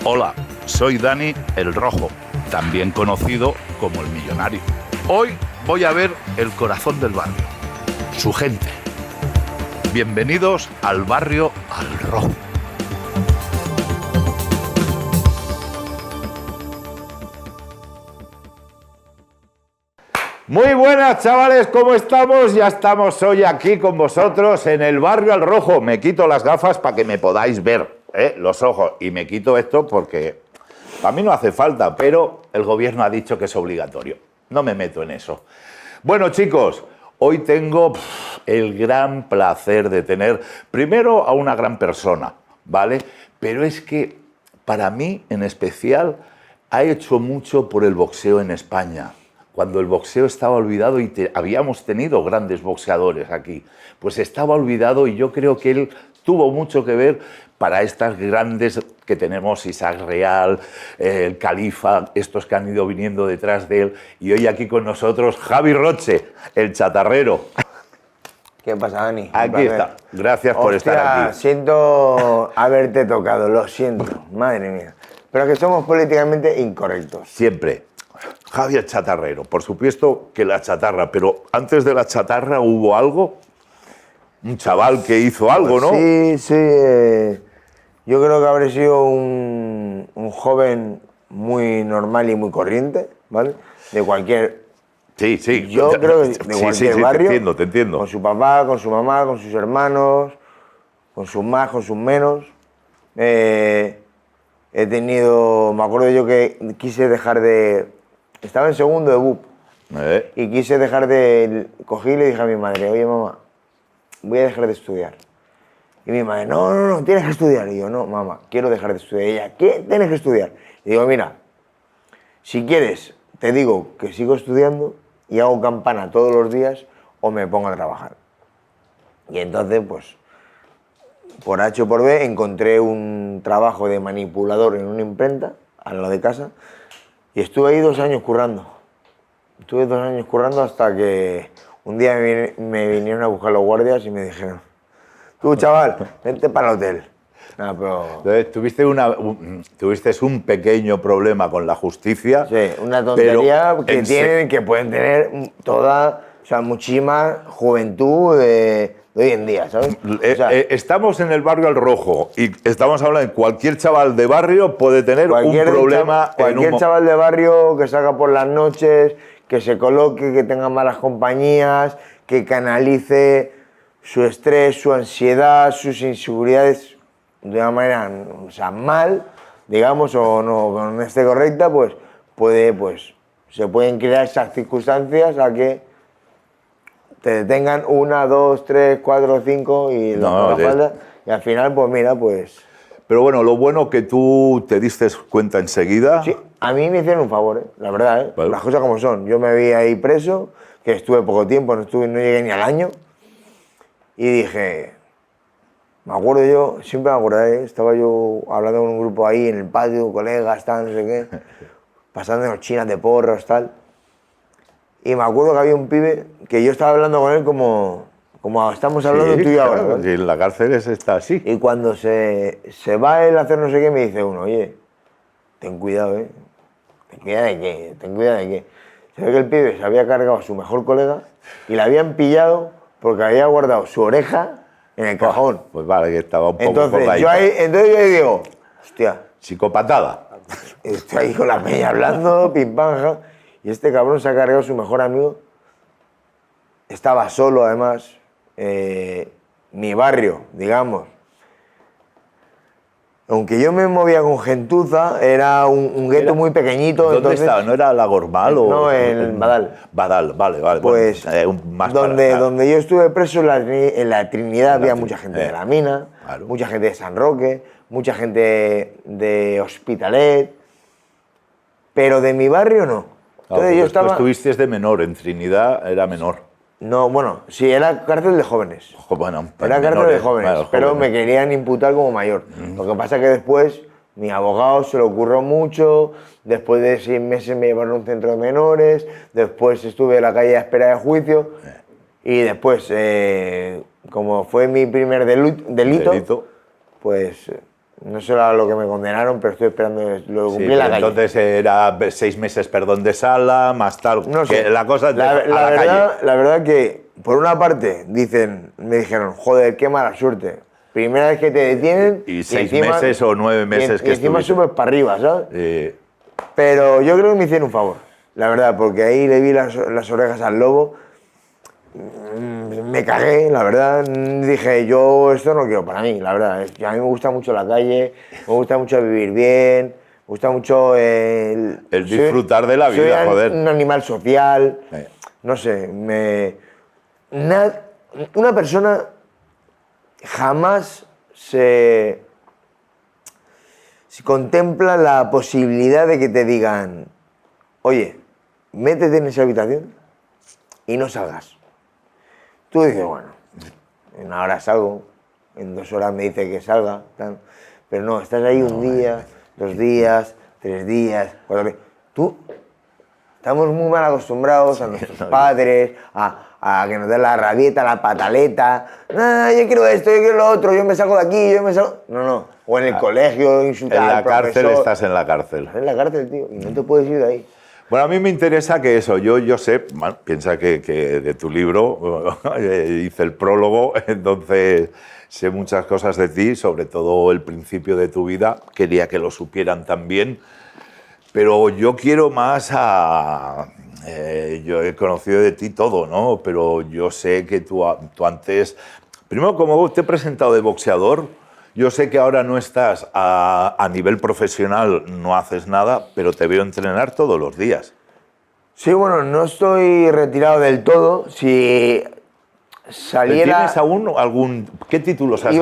Hola, soy Dani el Rojo, también conocido como el Millonario. Hoy voy a ver el corazón del barrio, su gente. Bienvenidos al barrio al Rojo. Muy buenas, chavales, ¿cómo estamos? Ya estamos hoy aquí con vosotros en el barrio al Rojo. Me quito las gafas para que me podáis ver los ojos, y me quito esto porque para mí no hace falta, pero el gobierno ha dicho que es obligatorio. No me meto en eso. Bueno, chicos, hoy tengo el gran placer de tener primero a una gran persona, ¿vale? Pero es que para mí en especial ha hecho mucho por el boxeo en España. Cuando el boxeo estaba olvidado y habíamos tenido grandes boxeadores aquí, pues estaba olvidado, y yo creo que él tuvo mucho que ver para estas grandes que tenemos, Isaac Real, el Califa, estos que han ido viniendo detrás de él, y hoy aquí con nosotros Javi Roche, el chatarrero. ¿Qué pasa, Dani? Aquí está, gracias por estar aquí. Siento haberte tocado, lo siento, madre mía. Pero que somos políticamente incorrectos. Siempre. Javi el chatarrero, por supuesto que la chatarra, pero antes de la chatarra hubo algo, un chaval que hizo algo, ¿no? Sí, yo creo que habré sido un joven muy normal y muy corriente, ¿vale? De cualquier... Sí. Yo creo que de cualquier barrio. Te entiendo. Con su papá, con su mamá, con sus hermanos, con sus más, con sus menos. He tenido... Me acuerdo yo que quise dejar de... Estaba en segundo de BUP y quise dejar de... Cogí y le dije a mi madre, oye, mamá, voy a dejar de estudiar. Y mi madre, no, tienes que estudiar. Y yo, no, mamá, quiero dejar de estudiar. Y ella, ¿qué? Tienes que estudiar. Y digo, mira, si quieres, te digo que sigo estudiando y hago campana todos los días o me pongo a trabajar. Y entonces, pues, por H o por B, encontré un trabajo de manipulador en una imprenta, al lado de casa, y estuve ahí 2 años currando. Estuve 2 años currando hasta que un día me vinieron a buscar los guardias y me dijeron, tú, chaval, vente para el hotel. No, pero... Entonces, tuviste un pequeño problema con la justicia. Sí, una tontería que pueden tener muchísima juventud de hoy en día, ¿sabes? Estamos en el barrio al Rojo y estamos hablando de cualquier chaval de barrio puede tener un problema. Cualquier chaval de barrio que salga por las noches, que se coloque, que tenga malas compañías, que canalice su estrés, su ansiedad, sus inseguridades de una manera, mal, digamos, o no esté correcta, pues se pueden crear esas circunstancias a que te detengan 1, 2, 3, 4, 5 y lo que haga falta, y al final, pues mira, pues... Pero bueno, lo bueno que tú te diste cuenta enseguida. Sí, a mí me hicieron un favor, la verdad, Vale. Las cosas como son. Yo me vi ahí preso, que estuve poco tiempo, no llegué ni al año, y dije... Me acuerdo yo, siempre me acordaré, estaba yo hablando con un grupo ahí en el patio, colegas, tal, no sé qué, pasándonos chinas de porros, tal. Y me acuerdo que había un pibe que yo estaba hablando con él como estamos hablando tú y yo ahora. ¿Vale? En la cárcel está así. Y cuando se va él a hacer no sé qué, me dice uno, oye, ten cuidado, ¿Ten cuidado de qué? ¿Ten cuidado de qué? Se ve que el pibe se había cargado a su mejor colega y le habían pillado porque había guardado su oreja en el cajón. Pues vale, que estaba un poco... Entonces yo ahí digo, hostia... Psicopatada. Estoy ahí con la peña hablando, pim pam, ja, y este cabrón se ha cargado a su mejor amigo. Estaba solo, además. Mi barrio, digamos. Aunque yo me movía con gentuza, era un gueto muy pequeñito. ¿Dónde entonces, estaba? ¿No era Lagormal o...? No, en Badal. Badal, vale. Pues más donde yo estuve preso, en la Trinidad, había mucha gente de la mina, claro. Mucha gente de San Roque, mucha gente de Hospitalet, pero de mi barrio no. Entonces yo estaba... Tú estuviste de menor, en Trinidad era menor. No, bueno, sí, era cárcel de jóvenes. Bueno, era cárcel de jóvenes, pero me querían imputar como mayor. Lo que pasa es que después mi abogado se le ocurrió mucho, después de 6 meses me llevaron a un centro de menores, después estuve en la calle a espera de juicio y después, como fue mi primer delito, pues No sé a lo que me condenaron, pero estoy esperando, lo Sí, cumplí en la pero calle. entonces era 6 meses perdón de sala, más tal. No sé. Que la cosa es la, a la la verdad, calle. la verdad que, por una parte, me dijeron, joder, qué mala suerte. Primera vez que te detienen Y 6 meses o 9 meses que y encima estuviste. subes para arriba, ¿sabes? Eh, Pero yo creo que me hicieron un favor, la verdad, porque ahí le vi las orejas al lobo. Me cagué, la verdad. Dije, yo esto no quiero para mí, la verdad. Es que a mí me gusta mucho la calle, me gusta mucho vivir bien, me gusta mucho El disfrutar de la vida, soy joder. un animal social, no sé, una persona jamás se contempla la posibilidad de que te digan, oye, métete en esa habitación y no salgas. Tú dices, bueno, en 1 hora salgo, en 2 horas me dice que salga, tal. Pero no, estás ahí un día, 2 días, 3 días, 4 días. Tú, estamos muy mal acostumbrados a nuestros padres, a que nos den la rabieta, la pataleta. No, yo quiero esto, yo quiero lo otro, yo me saco de aquí, yo me saco... No. O en el colegio, insultar en al la cárcel profesor. estás en la cárcel. Estás en la cárcel, tío, y no te puedes ir de ahí. Bueno, a mí me interesa que eso, yo sé, bueno, piensa que de tu libro hice el prólogo, entonces sé muchas cosas de ti, sobre todo el principio de tu vida, quería que lo supieran también, pero yo quiero más yo he conocido de ti todo, ¿no? Pero yo sé que tú antes, primero como te he presentado de boxeador, yo sé que ahora no estás a nivel profesional, no haces nada, pero te veo entrenar todos los días. Sí, bueno, no estoy retirado del todo. Si saliera... ¿Tienes aún algún... ¿Qué títulos has...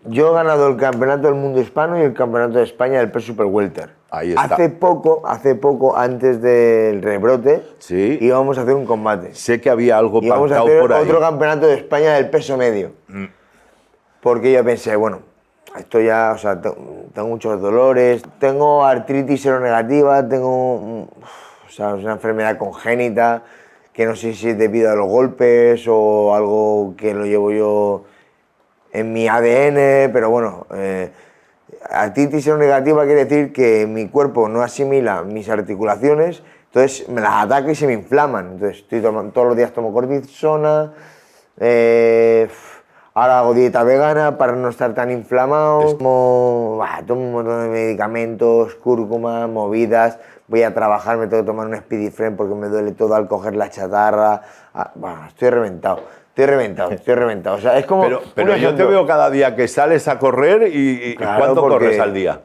Yo he ganado el Campeonato del Mundo Hispano y el Campeonato de España del Peso Super Welter. Ahí está. Hace poco, antes del rebrote, Sí. íbamos a hacer un combate. Sé que había algo Íbamos a pactado hacer por ahí. otro Campeonato de España del peso medio. Porque yo pensé, bueno, esto ya, o sea, tengo muchos dolores, tengo artritis seronegativa, tengo, o sea, es una enfermedad congénita que no sé si es debido a los golpes o algo que lo llevo yo en mi ADN, pero bueno, artritis seronegativa quiere decir que mi cuerpo no asimila mis articulaciones, entonces me las ataca y se me inflaman. Entonces todos los días tomo cortisona, ahora hago dieta vegana para no estar tan inflamado, tomo un montón de medicamentos, cúrcuma, movidas, voy a trabajar, me tengo que tomar un Spidifren porque me duele todo al coger la chatarra, estoy reventado. O sea, es como... Pero yo te veo cada día que sales a correr y Claro, ¿cuánto porque corres al día?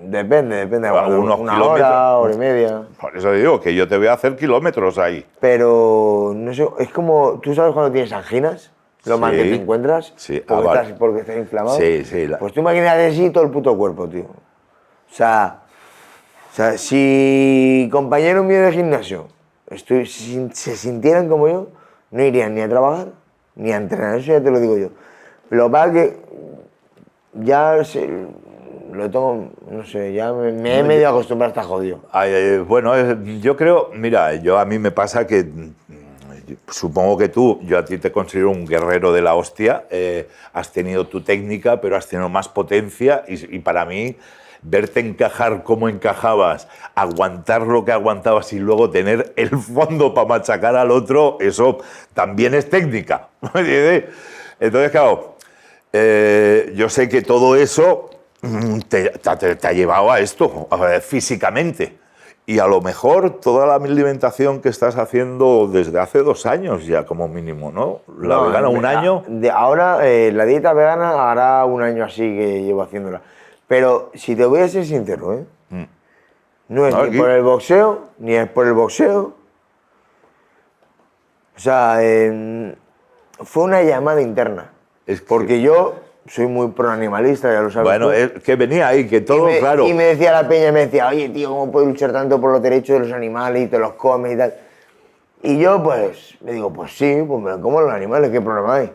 Depende. Algunos una kilómetros. hora y media. Por eso digo que yo te veo hacer kilómetros ahí. Pero, no sé, es como... ¿Tú sabes cuando tienes anginas? Lo mal que te encuentras. Sí, Porque estás inflamado. Sí. Pues tú imagínate así todo el puto cuerpo, tío. O sea, si compañeros míos de gimnasio se sintieran como yo, no irían ni a trabajar ni a entrenar, eso ya te lo digo yo. Lo que pasa es que ya lo tengo, no sé, ya me he medio acostumbrado a estar jodido. Bueno, yo creo, mira, a mí me pasa que supongo que yo a ti te considero un guerrero de la hostia, has tenido tu técnica, pero has tenido más potencia y para mí verte encajar como encajabas, aguantar lo que aguantabas y luego tener el fondo para machacar al otro, eso también es técnica. Entonces, claro, yo sé que todo eso te ha llevado a esto, físicamente. Y a lo mejor toda la alimentación que estás haciendo desde hace 2 años ya como mínimo, ¿no? La vegana, 1 año. Ahora, la dieta vegana hará 1 año así que llevo haciéndola. Pero si te voy a ser sincero, no es ni por el boxeo, ni es por el boxeo. O sea, fue una llamada interna. Porque yo soy muy pro-animalista, ya lo sabes. Bueno, es que venía ahí, que todo, claro. Y me decía la peña, oye, tío, ¿cómo puedes luchar tanto por los derechos de los animales y te los comes y tal? Y yo, pues, le digo, pues sí, pues me lo como los animales, ¿qué problema hay?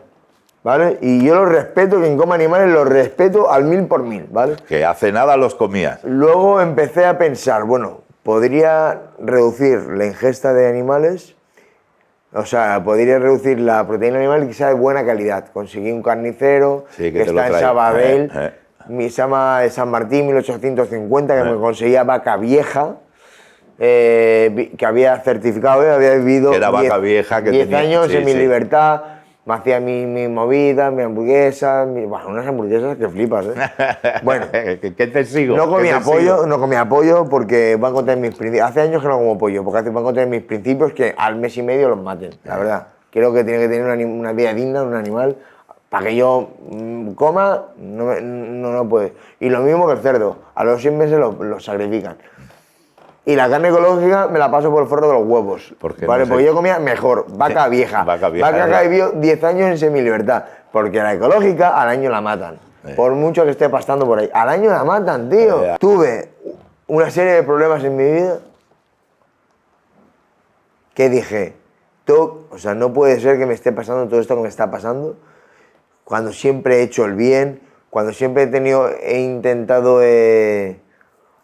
¿Vale? Y yo los respeto, quien coma animales los respeto al 1000 por 1000, ¿vale? Que hace nada los comías. Luego empecé a pensar, bueno, podría reducir la ingesta de animales, o sea, podría reducir la proteína animal y que sea de buena calidad. Conseguí un carnicero que está en Sabadell, se llama San Martín 1850, que me conseguía vaca vieja, que había certificado, había vivido Que era vaca vieja, que 10 tenía- años sí, en mi sí. libertad, me hacía mi movida, mi hamburguesa, bueno, unas hamburguesas que flipas, Bueno, ¿Qué te sigo? no comía ¿Qué te sigo? pollo, no comía pollo porque van contra mis principios. Hace años que no como pollo, porque van contra mis principios que al mes y medio los maten, la verdad. Creo que tiene que tener una vida digna, un animal, para que yo coma, no puede. Y lo mismo que el cerdo, a los 100 meses lo sacrifican. Y la carne ecológica me la paso por el forro de los huevos. Porque ¿Vale? no sé- Porque yo comía mejor, vaca vieja. Vaca vieja, Vaca ¿verdad? que vivió 10 años en semilibertad. Porque la ecológica al año la matan. Por mucho que esté pastando por ahí. Al año la matan, tío. Tuve una serie de problemas en mi vida que dije, o sea, no puede ser que me esté pasando todo esto que me está pasando cuando siempre he hecho el bien, cuando siempre he intentado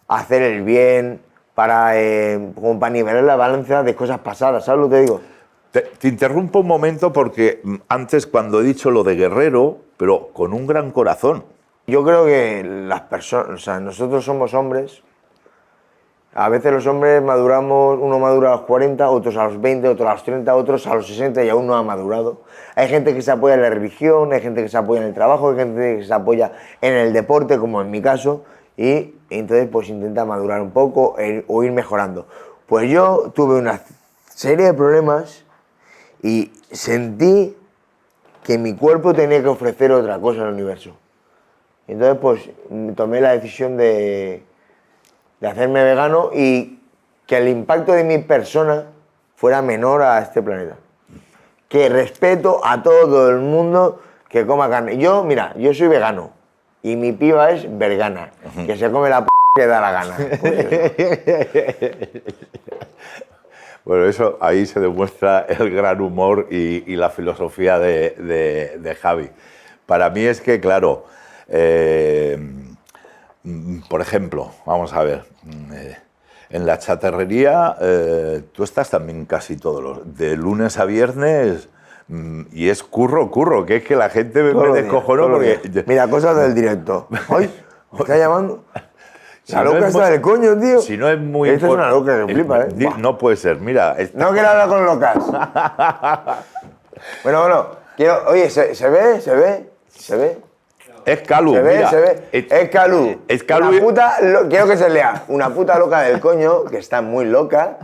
hacer el bien como para nivelar la balanza de cosas pasadas, ¿sabes lo que te digo? Te interrumpo un momento porque antes cuando he dicho lo de guerrero, pero con un gran corazón. Yo creo que las personas, o sea, nosotros somos hombres. A veces los hombres maduramos, uno madura a los 40, otros a los 20, otros a los 30, otros a los 60 y aún no ha madurado. Hay gente que se apoya en la religión, hay gente que se apoya en el trabajo, hay gente que se apoya en el deporte, como en mi caso, y entonces pues intenta madurar un poco o ir mejorando. Pues yo tuve una serie de problemas y sentí que mi cuerpo tenía que ofrecer otra cosa al universo. Entonces pues tomé la decisión de hacerme vegano y que el impacto de mi persona fuera menor a este planeta. Que respeto a todo el mundo que coma carne. Yo, mira, yo soy vegano y mi piba es vergana, que se come la p que da la gana. Bueno, eso ahí se demuestra el gran humor y la filosofía de Javi. Para mí es que, claro, por ejemplo, vamos a ver, en la chatarrería tú estás también casi todos los, de lunes a viernes, y es curro, que es que la gente me descojonó porque... Mira, cosas del directo. ¡Ay! ¿Me está llamando? Si La no loca es está muy- del coño, tío. Si no es muy... Esta es una loca que flipa, Buah. No puede ser, mira... No quiero hablar con locas. Bueno, quiero... Oye, ¿se ve? Es Calu, Se ve, mira. se ve. Es Calu. Es Calu Una y- puta, quiero que se lea. Una puta loca del coño, que está muy loca,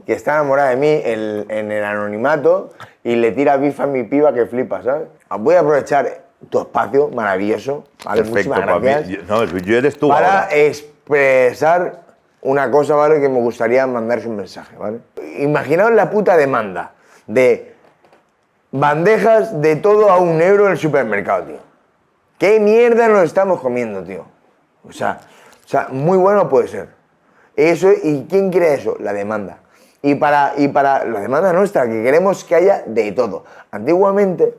que está enamorada de mí en el anonimato y le tira bifa a mi piba que flipa, ¿sabes? Voy a aprovechar tu espacio maravilloso. ¿Vale? Perfecto, Muchísimas para gracias. mí. No, yo eres tú Para ahora. expresar una cosa, ¿vale? Que me gustaría mandarse un mensaje, ¿vale? Imaginaos la puta demanda de bandejas de todo a €1 en el supermercado, tío. ¿Qué mierda nos estamos comiendo, tío? O sea, muy bueno puede ser. Eso, ¿y quién quiere eso? La demanda. Y para la demanda nuestra, que queremos que haya de todo. Antiguamente,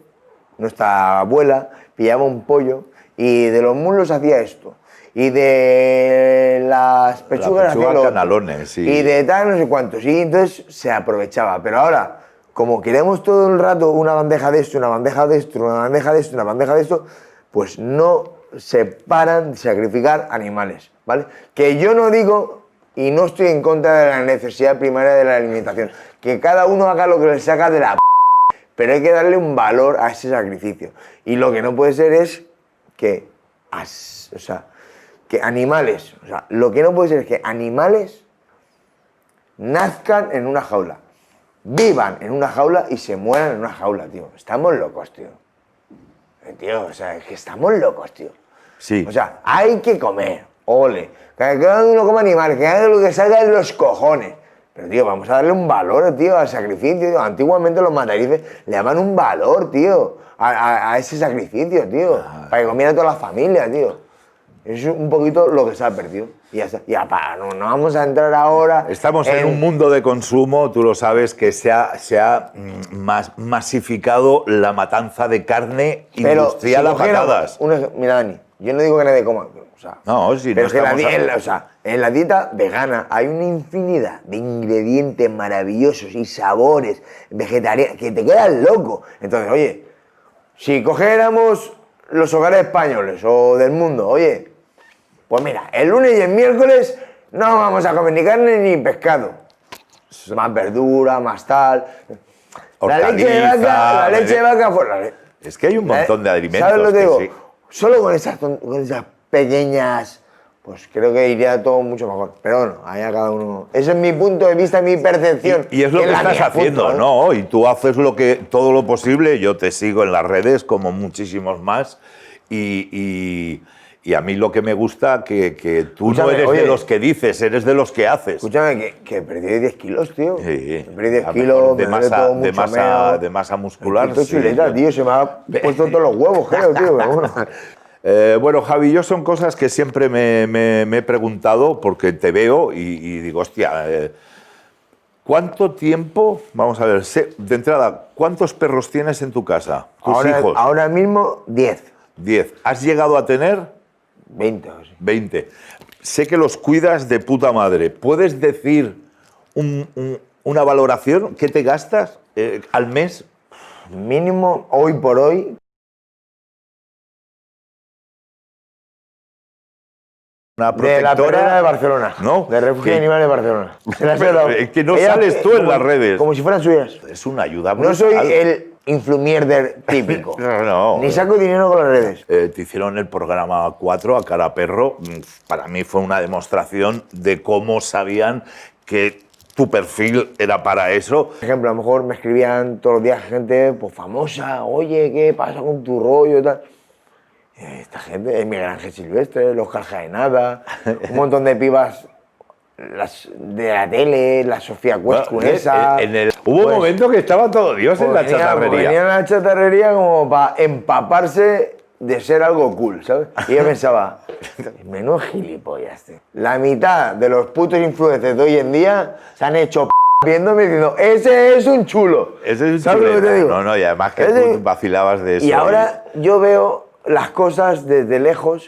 nuestra abuela pillaba un pollo y de los muslos hacía esto. Y de las pechugas hacía lo otro. canalones, sí. Y de tal, no sé cuántos. Y entonces se aprovechaba. Pero ahora, como queremos todo el rato una bandeja de esto, una bandeja de esto, una bandeja de esto, una bandeja de esto, pues no se paran de sacrificar animales, ¿vale? Que yo no digo y no estoy en contra de la necesidad primaria de la alimentación. Que cada uno haga lo que le saca de la p***, pero hay que darle un valor a ese sacrificio. Y lo que no puede ser es que animales, lo que no puede ser es que animales nazcan en una jaula, vivan en una jaula y se mueran en una jaula, tío. Estamos locos, tío. Tío, es que estamos locos, tío. Sí. Hay que comer, ole. Que cada uno coma animales, que haga lo que salga de los cojones. Pero, tío, vamos a darle un valor, tío, al sacrificio, tío. Antiguamente los matarices le daban un valor, tío, a ese sacrificio, tío. Para que comiera toda la familia, tío. Es un poquito lo que se ha perdido. Y ya está. No vamos a entrar ahora... Estamos en un mundo de consumo, tú lo sabes, que se ha masificado la matanza de carne industrial si a patadas. Mira, Dani, yo no digo que nadie coma... No, si pero no es que estamos en la dieta vegana hay una infinidad de ingredientes maravillosos y sabores vegetarianos que te quedas loco. Entonces, oye, si cogiéramos los hogares españoles o del mundo. Oye, pues mira, el lunes y el miércoles no vamos a comer ni carne ni pescado. Más verdura, más tal. La leche de vaca fuera. Es que hay un montón de alimentos. ¿Sabes lo que digo? Sí. Solo con esas pequeñas, pues creo que iría todo mucho mejor. Pero bueno, allá cada uno. Ese es mi punto de vista, mi percepción. Y es lo que estás haciendo, ¿no? Y tú haces todo lo posible. Yo te sigo en las redes, como muchísimos más. Y a mí lo que me gusta, que tú no eres de los que dices, eres de los que haces. Escúchame, que perdí 10 kilos, tío. Sí. Perdí 10 kilos, de masa muscular. Esto chuleta, tío, se me ha puesto todos los huevos, creo, tío. Pero bueno. Bueno, Javi, yo son cosas que siempre me he preguntado porque te veo y digo, hostia, ¿cuánto tiempo, vamos a ver, de entrada, cuántos perros tienes en tu casa? ¿Tus hijos? Ahora mismo, 10. 10. ¿Has llegado a tener? 20 o sí. 20. Sé que los cuidas de puta madre. ¿Puedes decir una valoración? ¿Qué te gastas al mes? Mínimo, hoy por hoy, Una de la perrera de Barcelona. ¿No? De Refugio de Animales de Barcelona. Es que no sales tú en las redes. Como si fueran suyas. Es una ayuda No brutal. soy el influmierder típico. No. Ni saco dinero con las redes. Te hicieron el programa 4 a cara perro. Para mí fue una demostración de cómo sabían que tu perfil era para eso. Por ejemplo, a lo mejor me escribían todos los días gente pues, famosa. Oye, ¿qué pasa con tu rollo y tal? Esta gente, Miguel Ángel Silvestre, los Carjaenada, un montón de pibas de la tele, la Sofía Cuescunesa. Hubo un momento que estaba todo Dios en la chatarrería. Venían a la chatarrería como para empaparse de ser algo cool, ¿sabes? Y yo pensaba, menudo gilipollas, tío. La mitad de los putos influencers de hoy en día se han hecho viéndome diciendo, ese es un chulo. Ese es un ¿Sabes chulo. lo que te digo? No, y además que tú vacilabas de eso. Y ahora yo veo las cosas desde lejos